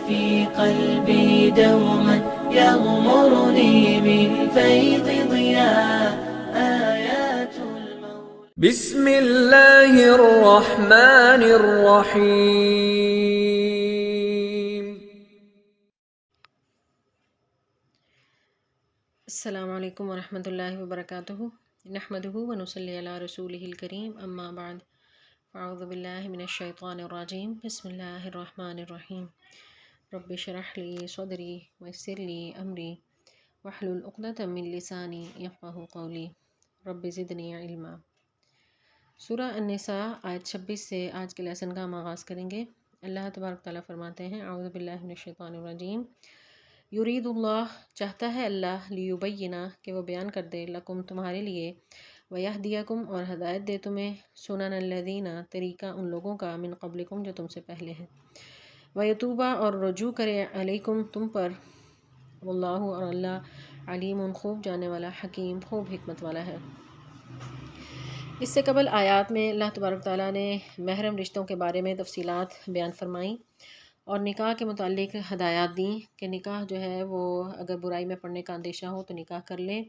في قلبي دوما يغمرني من فيض ضياء آيات المولى. بسم اللہ الرحمن الرحیم. السلام علیکم ورحمۃ اللہ وبرکاتہ. نحمدہ ونصلی علی رسولہ الکریم، اما بعد، اعوذ باللہ من الشیطان الرجیم. بسم اللہ الرحمن الرحیم. رب اشرح لی صدری ویسر لی امری واحلل عقدۃ من لسانی یفقہوا قولی. رب زدنی علما. سورہ النساء آیت 26 سے آج کے لیسن کا ہم آغاز کریں گے. اللہ تبارک تعالیٰ فرماتے ہیں، اعوذ باللہ من الشیطان الرجیم. یرید اللہ، چاہتا ہے اللہ، لیبینہ، کہ وہ بیان کر دے، لکم، تمہارے لیے، ویہدیکم، اور ہدایت دے تمہیں، سنن الذین، طریقہ ان لوگوں کا، من قبلکم، جو تم سے پہلے ہیں، ویتوبہ، اور رجوع کرے، علیکم، تم پر، واللہ، اور اللہ، علیم، خوب جانے والا، حکیم، خوب حکمت والا ہے. اس سے قبل آیات میں اللہ تبارک تعالیٰ نے محرم رشتوں کے بارے میں تفصیلات بیان فرمائیں اور نکاح کے متعلق ہدایات دیں کہ نکاح جو ہے وہ اگر برائی میں پڑنے کا اندیشہ ہو تو نکاح کر لے،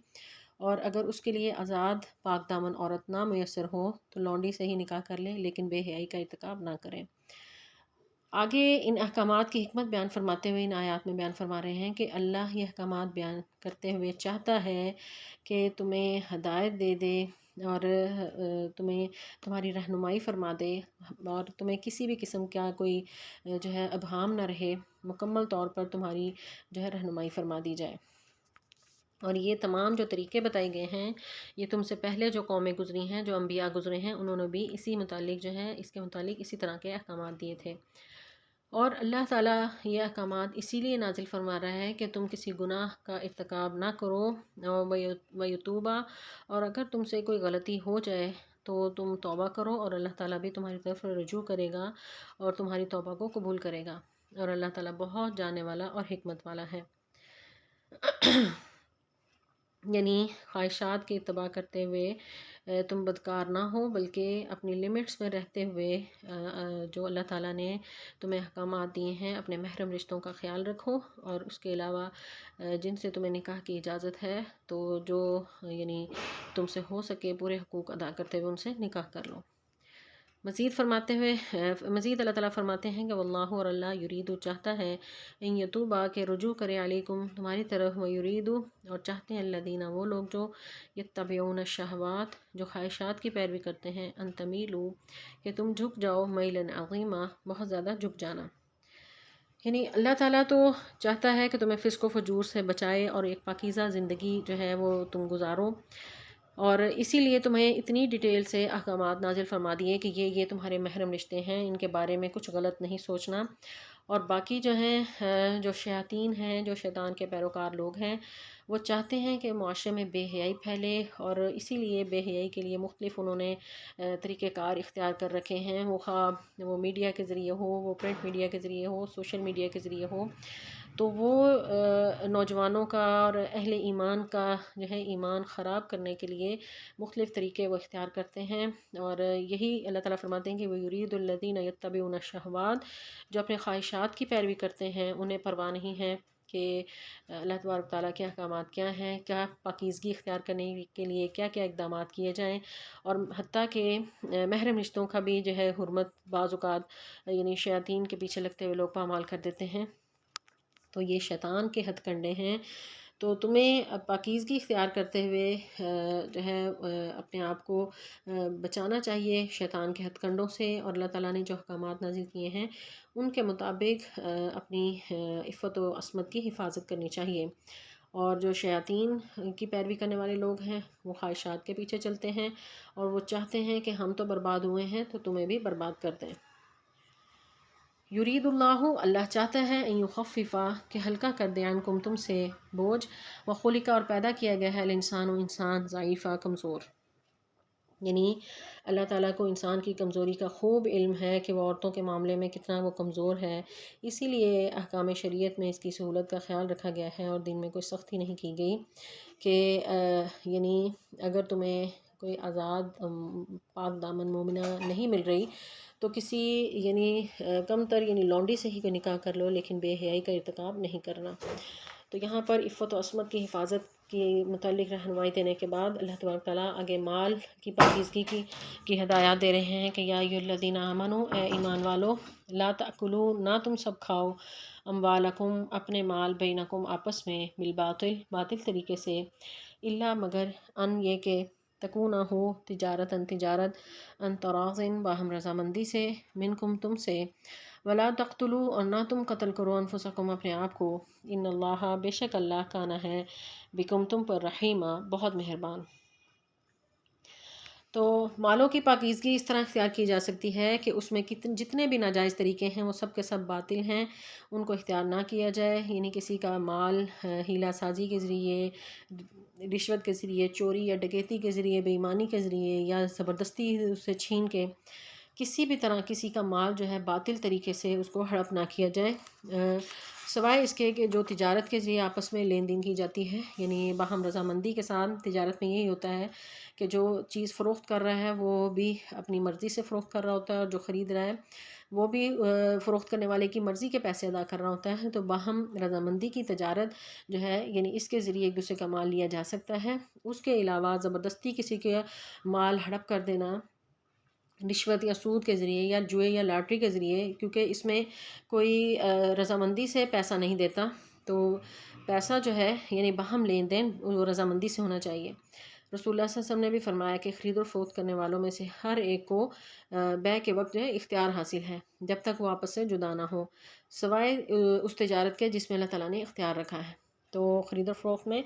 اور اگر اس کے لیے آزاد پاک دامن عورت نہ میسر ہو تو لونڈی سے ہی نکاح کر لے، لیکن بے حیائی کا ارتکاب نہ کریں. آگے ان احکامات کی حکمت بیان فرماتے ہوئے ان آیات میں بیان فرما رہے ہیں کہ اللہ یہ احکامات بیان کرتے ہوئے چاہتا ہے کہ تمہیں ہدایت دے دے اور تمہاری رہنمائی فرما دے، اور تمہیں کسی بھی قسم کا کوئی جو ہے ابہام نہ رہے، مکمل طور پر تمہاری جو ہے رہنمائی فرما دی جائے. اور یہ تمام جو طریقے بتائے گئے ہیں، یہ تم سے پہلے جو قومیں گزری ہیں، جو انبیاء گزرے ہیں، انہوں نے بھی اس کے متعلق اسی طرح کے احکامات دیے تھے. اور اللہ تعالیٰ یہ احکامات اسی لیے نازل فرما رہا ہے کہ تم کسی گناہ کا ارتکاب نہ کرو، ویتوبہ، اور اگر تم سے کوئی غلطی ہو جائے تو تم توبہ کرو، اور اللہ تعالیٰ بھی تمہاری طرف رجوع کرے گا اور تمہاری توبہ کو قبول کرے گا، اور اللہ تعالیٰ بہت جانے والا اور حکمت والا ہے. یعنی خواہشات کی اتباع کرتے ہوئے تم بدکار نہ ہو، بلکہ اپنی لمٹس میں رہتے ہوئے جو اللہ تعالیٰ نے تمہیں احکامات دیے ہیں اپنے محرم رشتوں کا خیال رکھو، اور اس کے علاوہ جن سے تمہیں نکاح کی اجازت ہے تو جو یعنی تم سے ہو سکے پورے حقوق ادا کرتے ہوئے ان سے نکاح کر لو. مزید اللہ تعالیٰ فرماتے ہیں کہ واللہ، اور اللہ، یرید، چاہتا ہے، ان یتوبہ، کہ رجوع کرے، علیکم، تمہاری طرف، ویرید، اور چاہتے ہیں، الذین، وہ لوگ جو یتبعون الشہوات، جو خواہشات کی پیروی کرتے ہیں، ان تمیلوا، کہ تم جھک جاؤ، میلا عظیما، بہت زیادہ جھک جانا. یعنی اللہ تعالیٰ تو چاہتا ہے کہ تمہیں فسق و فجور سے بچائے اور ایک پاکیزہ زندگی جو ہے وہ تم گزارو، اور اسی لیے تمہیں اتنی ڈیٹیل سے احکامات نازل فرما دیے کہ یہ تمہارے محرم رشتے ہیں، ان کے بارے میں کچھ غلط نہیں سوچنا. اور باقی جو ہیں جو شیاطین ہیں، جو شیطان کے پیروکار لوگ ہیں، وہ چاہتے ہیں کہ معاشرے میں بے حیائی پھیلے، اور اسی لیے بے حیائی کے لیے مختلف انہوں نے طریقہ کار اختیار کر رکھے ہیں، وہ میڈیا کے ذریعے ہو، وہ پرنٹ میڈیا کے ذریعے ہو، سوشل میڈیا کے ذریعے ہو. تو وہ نوجوانوں کا اور اہل ایمان کا جو ہے ایمان خراب کرنے کے لیے مختلف طریقے وہ اختیار کرتے ہیں. اور یہی اللہ تعالیٰ فرماتے ہیں کہ وَيُرِيدُ الَّذِينَ يَتَّبِعُونَ الشَّهَوَاتِ، جو اپنے خواہشات کی پیروی کرتے ہیں، انہیں پرواہ نہیں ہے کہ اللہ تبارک تعالیٰ کے احکامات کیا ہیں، کیا پاکیزگی اختیار کرنے کے لیے کیا کیا اقدامات کیے جائیں. اور حتیٰ کہ محرم رشتوں کا بھی جو ہے حرمت بعض اوقات یعنی شیاطین کے پیچھے لگتے ہوئے لوگ پامال کر دیتے ہیں. تو یہ شیطان کے ہتھ کنڈے ہیں. تو تمہیں پاکیزگی اختیار کرتے ہوئے جو ہے اپنے آپ کو بچانا چاہیے شیطان کے ہتھ کنڈوں سے، اور اللہ تعالیٰ نے جو احکامات نازل کیے ہیں ان کے مطابق اپنی عفت و عصمت کی حفاظت کرنی چاہیے. اور جو شیاطین کی پیروی کرنے والے لوگ ہیں وہ خواہشات کے پیچھے چلتے ہیں، اور وہ چاہتے ہیں کہ ہم تو برباد ہوئے ہیں تو تمہیں بھی برباد کر دیں. یرید اللہ، اللہ چاہتا ہے، ان یخفف، کہ ہلکا کر دے، عنکم، تم سے، بوجھ، وخلق، اور پیدا کیا گیا ہے، الانسان، انسان، ضعیفہ، کمزور. یعنی اللہ تعالیٰ کو انسان کی کمزوری کا خوب علم ہے کہ وہ عورتوں کے معاملے میں کتنا وہ کمزور ہے، اسی لیے احکام شریعت میں اس کی سہولت کا خیال رکھا گیا ہے، اور دین میں کوئی سختی نہیں کی گئی کہ یعنی اگر تمہیں کوئی آزاد پاک دامن مومنہ نہیں مل رہی تو کسی یعنی کم تر یعنی لونڈی سے ہی کوئی نکاح کر لو، لیکن بے حیائی کا ارتکاب نہیں کرنا۔ تو یہاں پر عفت و عصمت کی حفاظت کی متعلق رہنمائی دینے کے بعد اللہ تبارک تعالیٰ آگے مال کی پاکیزگی کی ہدایات دے رہے ہیں کہ یا ایھا الذین آمنو، اے ایمان والو، لا تأکلوا، نہ تم سب کھاؤ، اموالکم، اپنے مال، بینکم، آپس میں، بالباطل، باطل طریقے سے، الا مگر، ان یہ کہ تکون ہو، تجارت، ان تراضٍ، باہم رضامندی سے، منکم، تم سے، ولا تقتلوا، اور نہ تم قتل کرو، انفسکم، اپنے آپ کو، ان اللہ، بے شک اللہ، کانا ہے، بکم، تم پر، رحیمہ، بہت مہربان۔ تو مالوں کی پاکیزگی اس طرح اختیار کی جا سکتی ہے کہ اس میں جتنے بھی ناجائز طریقے ہیں وہ سب کے سب باطل ہیں، ان کو اختیار نہ کیا جائے، یعنی کسی کا مال ہیلہ سازی کے ذریعے، رشوت کے ذریعے، چوری یا ڈکیتی کے ذریعے، بے ایمانی کے ذریعے، یا زبردستی اسے چھین کے، کسی بھی طرح کسی کا مال جو ہے باطل طریقے سے اس کو ہڑپ نہ کیا جائے، سوائے اس کے کہ جو تجارت کے ذریعے آپس میں لین دین کی جاتی ہے، یعنی باہم رضامندی کے ساتھ تجارت میں یہی ہوتا ہے کہ جو چیز فروخت کر رہا ہے وہ بھی اپنی مرضی سے فروخت کر رہا ہوتا ہے، اور جو خرید رہا ہے وہ بھی فروخت کرنے والے کی مرضی کے پیسے ادا کر رہا ہوتا ہے۔ تو باہم رضامندی کی تجارت جو ہے یعنی اس کے ذریعے ایک دوسرے کا مال لیا جا سکتا ہے۔ اس کے علاوہ زبردستی کسی کے مال ہڑپ کر دینا رشوت یا سود کے ذریعے، یا جوئے یا لاٹری کے ذریعے، کیونکہ اس میں کوئی رضامندی سے پیسہ نہیں دیتا، تو پیسہ جو ہے یعنی باہم لین دین وہ رضامندی سے ہونا چاہیے۔ رسول اللہ صلی اللہ علیہ وسلم نے بھی فرمایا کہ خرید و فروخت کرنے والوں میں سے ہر ایک کو بیع کے وقت جو ہے اختیار حاصل ہے، جب تک وہ آپس سے جدا نہ ہو، سوائے اس تجارت کے جس میں اللہ تعالیٰ نے اختیار رکھا ہے۔ تو خرید و فروخت میں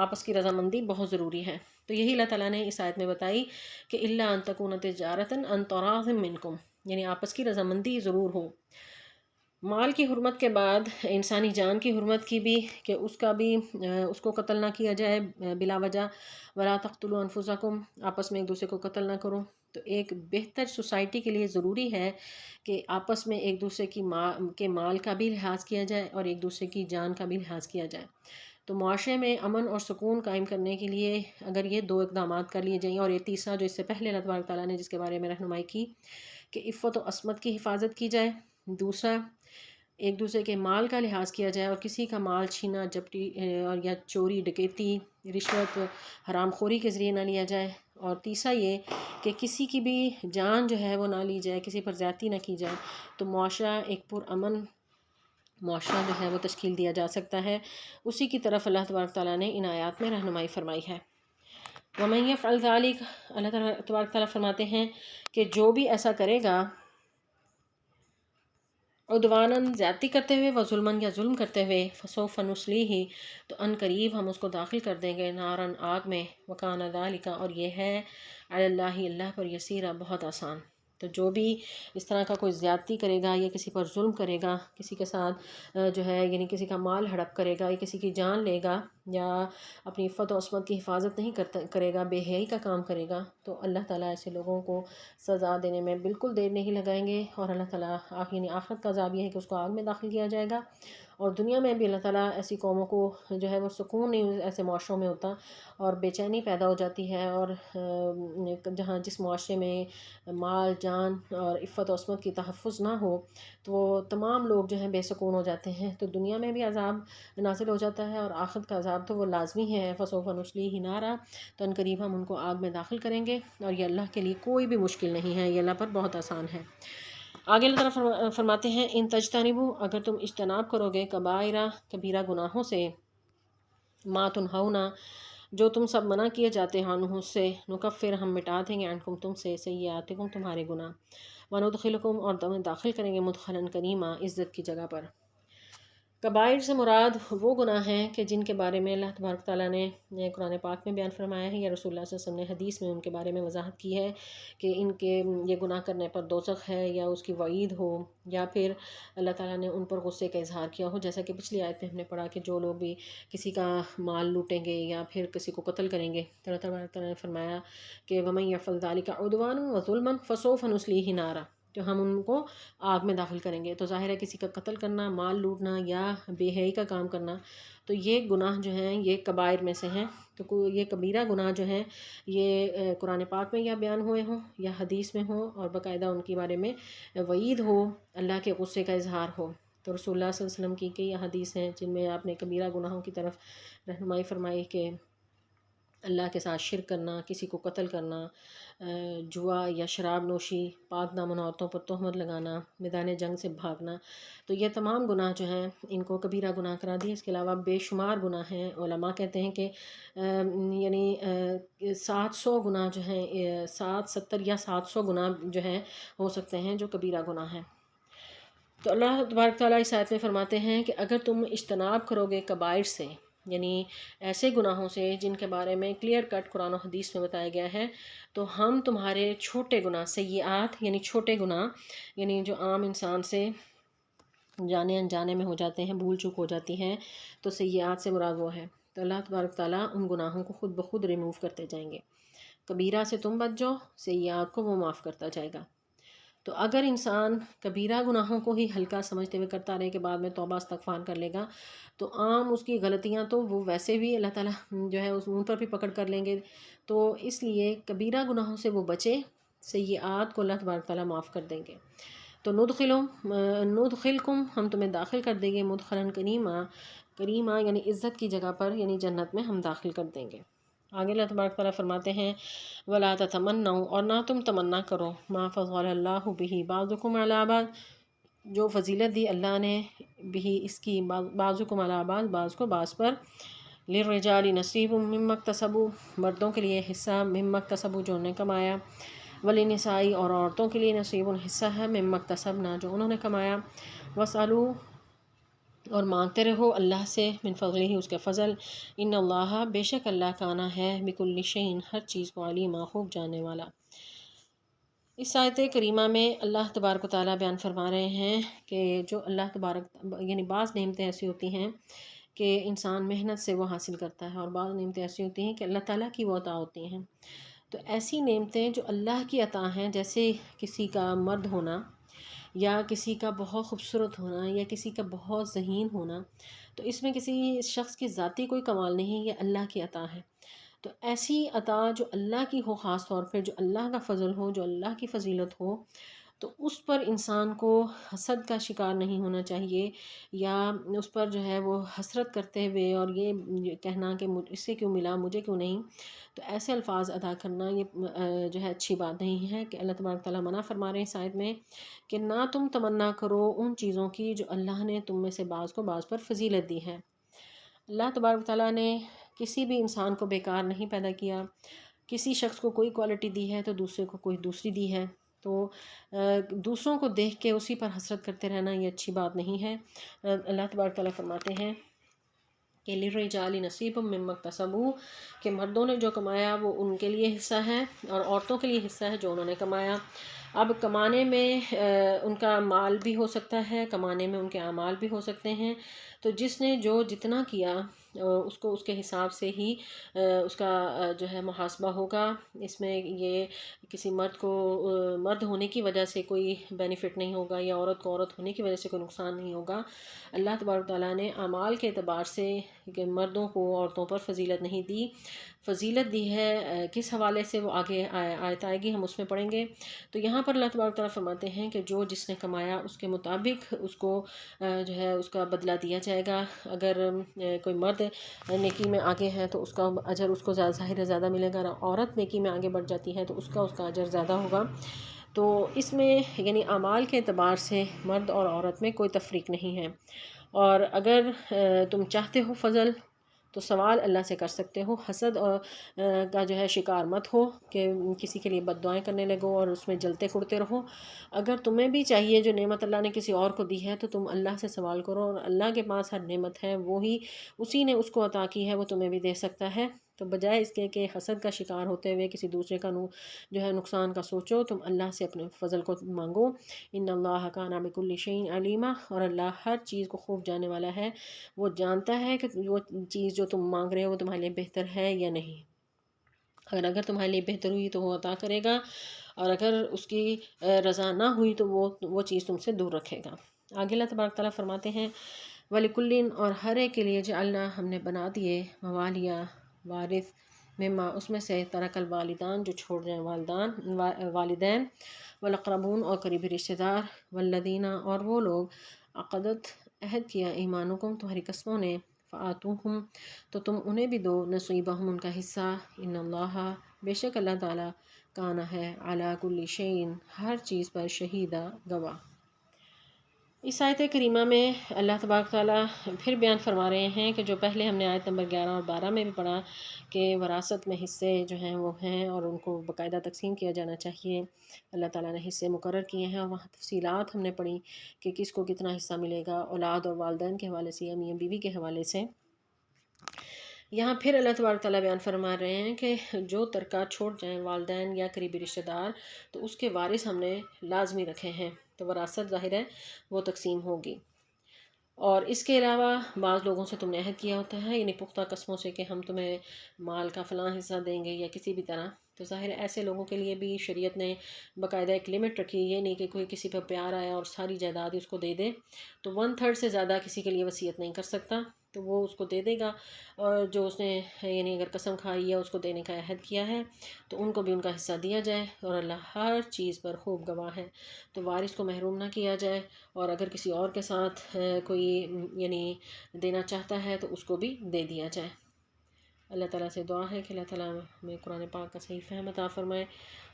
آپس کی رضامندی بہت ضروری ہے۔ تو یہی اللہ تعالیٰ نے اس آیت میں بتائی کہ الا ان تکون تجارۃ عن تراض منکم، یعنی آپس کی رضامندی ضرور ہو۔ مال کی حرمت کے بعد انسانی جان کی حرمت کی بھی، کہ اس کو قتل نہ کیا جائے بلا وجہ، ولا تقتلوا انفسکم، آپس میں ایک دوسرے کو قتل نہ کرو۔ تو ایک بہتر سوسائٹی کے لیے ضروری ہے کہ آپس میں ایک دوسرے کے مال کا بھی لحاظ کیا جائے اور ایک دوسرے کی جان کا بھی لحاظ کیا جائے۔ تو معاشرے میں امن اور سکون قائم کرنے کے لیے اگر یہ دو اقدامات کر لیے جائیں، اور یہ تیسرا جو اس سے پہلے اللہ تبارک تعالیٰ نے جس کے بارے میں رہنمائی کی کہ عفت و عصمت کی حفاظت کی جائے، دوسرا ایک دوسرے کے مال کا لحاظ کیا جائے اور کسی کا مال چھینا، جپٹی اور یا چوری، ڈکیتی، رشوت، حرام خوری کے ذریعے نہ لیا جائے، اور تیسرا یہ کہ کسی کی بھی جان جو ہے وہ نہ لی جائے، کسی پر زیادتی نہ کی جائے، تو معاشرہ ایک پرامن معاشرہ جو ہے وہ تشکیل دیا جا سکتا ہے۔ اسی کی طرف اللہ تبارک تعالیٰ نے ان آیات میں رہنمائی فرمائی ہے۔ وَمَن يَفْعَلْ ذَلِكَ، اللہ تبارک تعالیٰ فرماتے ہیں کہ جو بھی ایسا کرے گا، عدواناً، زیادتی کرتے ہوئے، وظلماً، یا ظلم کرتے ہوئے، فسوف نصلیہ، تو ان قریب ہم اس کو داخل کر دیں گے، ناراً، آگ میں، وکان ذالک، اور یہ ہے علی اللہ، اللہ پر، یسیرا، بہت آسان۔ تو جو بھی اس طرح کا کوئی زیادتی کرے گا یا کسی پر ظلم کرے گا، کسی کے ساتھ جو ہے یعنی کسی کا مال ہڑپ کرے گا یا کسی کی جان لے گا یا اپنی عفت و عصمت کی حفاظت نہیں کرے گا، بے حیائی کا کام کرے گا، تو اللہ تعالیٰ ایسے لوگوں کو سزا دینے میں بالکل دیر نہیں لگائیں گے، اور اللہ تعالیٰ یعنی آخرت کا عذاب یہ ہے کہ اس کو آگ میں داخل کیا جائے گا، اور دنیا میں بھی اللہ تعالیٰ ایسی قوموں کو جو ہے وہ سکون نہیں ایسے معاشروں میں ہوتا، اور بے چینی پیدا ہو جاتی ہے، اور جس معاشرے میں مال، جان اور عفت و عصمت کی تحفظ نہ ہو تو وہ تمام لوگ جو ہیں بے سکون ہو جاتے ہیں، تو دنیا میں بھی عذاب نازل ہو جاتا ہے، اور آخرت کا عذاب تو وہ لازمی ہے، فسوف نصلیہ نارا، تو ان قریب ہم ان کو آگ میں داخل کریں گے، اور یہ اللہ کے لیے کوئی بھی مشکل نہیں ہے، یہ اللہ پر بہت آسان ہے۔ آگے اللہ تعالیٰ فرماتے ہیں ان تجتنبوا، اگر تم اجتناب کرو گے، کبیرہ گناہوں سے، ما تنہون، جو تم سب منع کیے جاتے ہیں، عنہ سے، نکفر، ہم مٹا دیں گے، عنکم، تم سے، سیئاتکم، تمہارے گناہ، وندخلکم، اور تمہیں داخل کریں گے، مدخلا کریما، عزت کی جگہ پر۔ کبائر سے مراد وہ گناہ ہیں کہ جن کے بارے میں اللہ تبارک تعالیٰ نے قرآن پاک میں بیان فرمایا ہے، یا رسول اللہ صلی اللہ علیہ وسلم نے حدیث میں ان کے بارے میں وضاحت کی ہے کہ ان کے یہ گناہ کرنے پر دوزخ ہے، یا اس کی وعید ہو، یا پھر اللہ تعالیٰ نے ان پر غصے کا اظہار کیا ہو، جیسا کہ پچھلی آیت میں ہم نے پڑھا کہ جو لوگ بھی کسی کا مال لوٹیں گے یا پھر کسی کو قتل کریں گے، تو اللہ تبارک تعالیٰ نے فرمایا کہ وَمَن يَفْعَلْ ذَلِكَ عُدْوَانًا وَظُلْمًا فَسَوْفَ نُصْلِيهِ نَارًا، تو ہم ان کو آگ میں داخل کریں گے۔ تو ظاہر ہے کسی کا قتل کرنا، مال لوٹنا یا بے حیائی کا کام کرنا، تو یہ گناہ جو ہیں یہ کبائر میں سے ہیں۔ تو یہ کبیرہ گناہ جو ہیں یہ قرآن پاک میں یا بیان ہوئے ہوں یا حدیث میں ہوں، اور باقاعدہ ان کے بارے میں وعید ہو، اللہ کے غصے کا اظہار ہو۔ تو رسول اللہ صلی اللہ علیہ وسلم کی کئی احادیث ہیں جن میں آپ نے کبیرہ گناہوں کی طرف رہنمائی فرمائی کہ اللہ کے ساتھ شرک کرنا، کسی کو قتل کرنا، جوا یا شراب نوشی، پاک دامن عورتوں پر تہمت لگانا، میدان جنگ سے بھاگنا، تو یہ تمام گناہ جو ہیں ان کو کبیرہ گناہ قرار دیے۔ اس کے علاوہ بے شمار گناہ ہیں۔ علماء کہتے ہیں کہ یعنی 700 گناہ جو ہیں، 70 یا 700 گناہ جو ہیں ہو سکتے ہیں جو کبیرہ گناہ ہیں۔ تو اللہ تبارک تعالیٰ اس آیت میں فرماتے ہیں کہ اگر تم اجتناب کرو گے کبائر سے، یعنی ایسے گناہوں سے جن کے بارے میں کلیئر کٹ قرآن و حدیث میں بتایا گیا ہے، تو ہم تمہارے چھوٹے گناہ، سیئات یعنی چھوٹے گناہ، یعنی جو عام انسان سے جانے انجانے میں ہو جاتے ہیں، بھول چوک ہو جاتی ہیں، تو سیئات سے مراد وہ ہے۔ تو اللہ تبارک تعالیٰ ان گناہوں کو خود بخود ریموو کرتے جائیں گے۔ کبیرہ سے تم بچ جاؤ، سیئات کو وہ معاف کرتا جائے گا۔ تو اگر انسان کبیرہ گناہوں کو ہی ہلکا سمجھتے ہوئے کرتا رہے کہ بعد میں توبہ استغفار کر لے گا، تو عام اس کی غلطیاں تو وہ ویسے بھی اللہ تعالیٰ جو ہے ان پر بھی پکڑ کر لیں گے۔ تو اس لیے کبیرہ گناہوں سے وہ بچے، سیئات کو اللہ تبارک تعالیٰ معاف کر دیں گے۔ تو ندخلکم، ہم تمہیں داخل کر دیں گے، مدخلاً کریما، کریما یعنی عزت کی جگہ پر، یعنی جنت میں ہم داخل کر دیں گے۔ آگے اللہ تبارک تعالیٰ فرماتے ہیں وَلَا تَتَمَنَّوْا، اور نہ تم تمنا کرو، مَا فَضَّلَ اللَّهُ بِهِ بَعْضُكُمْ عَلَىٰ بَعْضٍ، جو فضیلت دی اللہ نے بھی اس کی، بعضکم علی بعض، بعض کو بعض پر، للرجال نصیب مما اکتسبوا، مردوں کے لیے حصہ، مما اکتسبوا جو انہوں نے کمایا، وللنساء اور عورتوں کے لیے نصیب حصہ ہے، مما اکتسبنا جو انہوں نے کمایا، واسألوا اور مانگتے رہو اللہ سے، من فضلہ اس کے فضل، ان اللہ بے شک اللہ کانا ہے، بکل شیء ہر چیز کو، علیما خوب جاننے والا۔ اس آیت کریمہ میں اللہ تبارک و تعالیٰ بیان فرما رہے ہیں کہ جو اللہ تبارک، یعنی بعض نعمتیں ایسی ہوتی ہیں کہ انسان محنت سے وہ حاصل کرتا ہے، اور بعض نعمتیں ایسی ہوتی ہیں کہ اللہ تعالیٰ کی وہ عطا ہوتی ہیں۔ تو ایسی نعمتیں جو اللہ کی عطا ہیں، جیسے کسی کا مرد ہونا، یا کسی کا بہت خوبصورت ہونا، یا کسی کا بہت ذہین ہونا، تو اس میں کسی شخص کی ذاتی کوئی کمال نہیں، یہ اللہ کی عطا ہے۔ تو ایسی عطا جو اللہ کی ہو، خاص طور پہ جو اللہ کا فضل ہو، جو اللہ کی فضیلت ہو، تو اس پر انسان کو حسد کا شکار نہیں ہونا چاہیے، یا اس پر جو ہے وہ حسرت کرتے ہوئے اور یہ کہنا کہ اس سے کیوں ملا، مجھے کیوں نہیں، تو ایسے الفاظ ادا کرنا یہ جو ہے اچھی بات نہیں ہے۔ کہ اللہ تبارک تعالیٰ منع فرما رہے ہیں اس آیت میں کہ نہ تم تمنا کرو ان چیزوں کی جو اللہ نے تم میں سے بعض کو بعض پر فضیلت دی ہے۔ اللہ تبارک تعالیٰ نے کسی بھی انسان کو بیکار نہیں پیدا کیا، کسی شخص کو کوئی کوالٹی دی ہے تو دوسرے کو کوئی دوسری دی ہے، تو دوسروں کو دیکھ کے اسی پر حسرت کرتے رہنا یہ اچھی بات نہیں ہے۔ اللہ تبارک تعالیٰ فرماتے ہیں کہ للرجال نصیب مما اکتسبوا، کہ مردوں نے جو کمایا وہ ان کے لیے حصہ ہے، اور عورتوں کے لیے حصہ ہے جو انہوں نے کمایا۔ اب کمانے میں ان کا مال بھی ہو سکتا ہے، کمانے میں ان کے اعمال بھی ہو سکتے ہیں، تو جس نے جو جتنا کیا اس کو اس کے حساب سے ہی اس کا جو ہے محاسبہ ہوگا۔ اس میں یہ کسی مرد کو مرد ہونے کی وجہ سے کوئی بینیفٹ نہیں ہوگا، یا عورت کو عورت ہونے کی وجہ سے کوئی نقصان نہیں ہوگا۔ اللہ تبارک تعالیٰ نے اعمال کے اعتبار سے کہ مردوں کو عورتوں پر فضیلت نہیں دی، فضیلت دی ہے کس حوالے سے وہ آگے آیت آئے گی، ہم اس میں پڑھیں گے۔ تو یہاں پر اللہ تبارک تعالیٰ فرماتے ہیں کہ جو جس نے کمایا اس کے مطابق اس کو جو ہے اس کا بدلہ دیا جائے گا۔ اگر کوئی مرد نیکی میں آگے ہے تو اس کا اجر اس کو ظاہر ہے زیادہ ملے گا، اور عورت نیکی میں آگے بڑھ جاتی ہے تو اس کا اجر زیادہ ہوگا۔ تو اس میں یعنی اعمال کے اعتبار سے مرد اور عورت میں کوئی تفریق نہیں ہے۔ اور اگر تم چاہتے ہو فضل تو سوال اللہ سے کر سکتے ہو، حسد کا جو ہے شکار مت ہو کہ کسی کے لیے بد دعائیں کرنے لگو اور اس میں جلتے کڑتے رہو۔ اگر تمہیں بھی چاہیے جو نعمت اللہ نے کسی اور کو دی ہے تو تم اللہ سے سوال کرو، اور اللہ کے پاس ہر نعمت ہے، وہی اسی نے اس کو عطا کی ہے، وہ تمہیں بھی دے سکتا ہے۔ تو بجائے اس کے کہ حسد کا شکار ہوتے ہوئے کسی دوسرے کا جو ہے نقصان کا سوچو، تم اللہ سے اپنے فضل کو مانگو۔ ان اللہ کان بکل شیء علیما، اور اللہ ہر چیز کو خوب جاننے والا ہے، وہ جانتا ہے کہ وہ چیز جو تم مانگ رہے ہو وہ تمہارے لیے بہتر ہے یا نہیں۔ اگر تمہارے لیے بہتر ہوئی تو وہ عطا کرے گا، اور اگر اس کی رضا نہ ہوئی تو وہ چیز تم سے دور رکھے گا۔ آگے اللہ تبارک تعالیٰ فرماتے ہیں وَلِكُلٍّ اور ہر ایک کے لیے جعلنا ہم نے بنا دیے موالیہ وارث مما اس میں سے ترک الوالدان جو چھوڑ جائیں والدین والاقربون اور قریبی رشتہ دار والذین اور وہ لوگ عقدت عہد کیا ایمانکم تمہاری قسموں نے فآتوہم تو تم انہیں بھی دو نصیبہم ان کا حصہ ان اللہ بے شک اللہ تعالیٰ کانا ہے علی کل شیء ہر چیز پر شہیدہ گواہ۔ اس آیت کریمہ میں اللہ تبارک تعالیٰ پھر بیان فرما رہے ہیں کہ جو پہلے ہم نے آیت نمبر 11 اور 12 میں بھی پڑھا کہ وراثت میں حصے جو ہیں وہ ہیں اور ان کو باقاعدہ تقسیم کیا جانا چاہیے، اللہ تعالیٰ نے حصے مقرر کیے ہیں، اور وہاں تفصیلات ہم نے پڑھی کہ کس کو کتنا حصہ ملے گا اولاد اور والدین کے حوالے سے یا میاں بیوی کے حوالے سے۔ یہاں پھر اللہ تبارک تعالیٰ بیان فرما رہے ہیں کہ جو ترکہ چھوڑ جائیں والدین یا قریبی رشتہ دار تو اس کے وارث ہم نے لازمی رکھے ہیں، تو وراثت ظاہر ہے وہ تقسیم ہوگی۔ اور اس کے علاوہ بعض لوگوں سے تم نے عہد کیا ہوتا ہے، یعنی پختہ قسموں سے کہ ہم تمہیں مال کا فلاں حصہ دیں گے یا کسی بھی طرح، تو ظاہر ہے ایسے لوگوں کے لیے بھی شریعت نے باقاعدہ ایک لمٹ رکھی، یہ نہیں کہ کوئی کسی پہ پیار آیا اور ساری جائیداد اس کو دے دے، تو 1/3 سے زیادہ کسی کے لیے وصیت نہیں کر سکتا، تو وہ اس کو دے دے گا، اور جو اس نے یعنی اگر قسم کھائی ہے اس کو دینے کا عہد کیا ہے تو ان کو بھی ان کا حصہ دیا جائے، اور اللہ ہر چیز پر خوب گواہ ہے، تو وارث کو محروم نہ کیا جائے، اور اگر کسی اور کے ساتھ کوئی یعنی دینا چاہتا ہے تو اس کو بھی دے دیا جائے۔ اللہ تعالیٰ سے دعا ہے کہ اللہ تعالیٰ ہمیں قرآن پاک کا صحیح فہم عطا فرمائے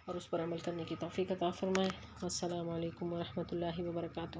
اور اس پر عمل کرنے کی توفیق عطا فرمائے۔ السلام علیکم ورحمۃ اللہ وبرکاتہ۔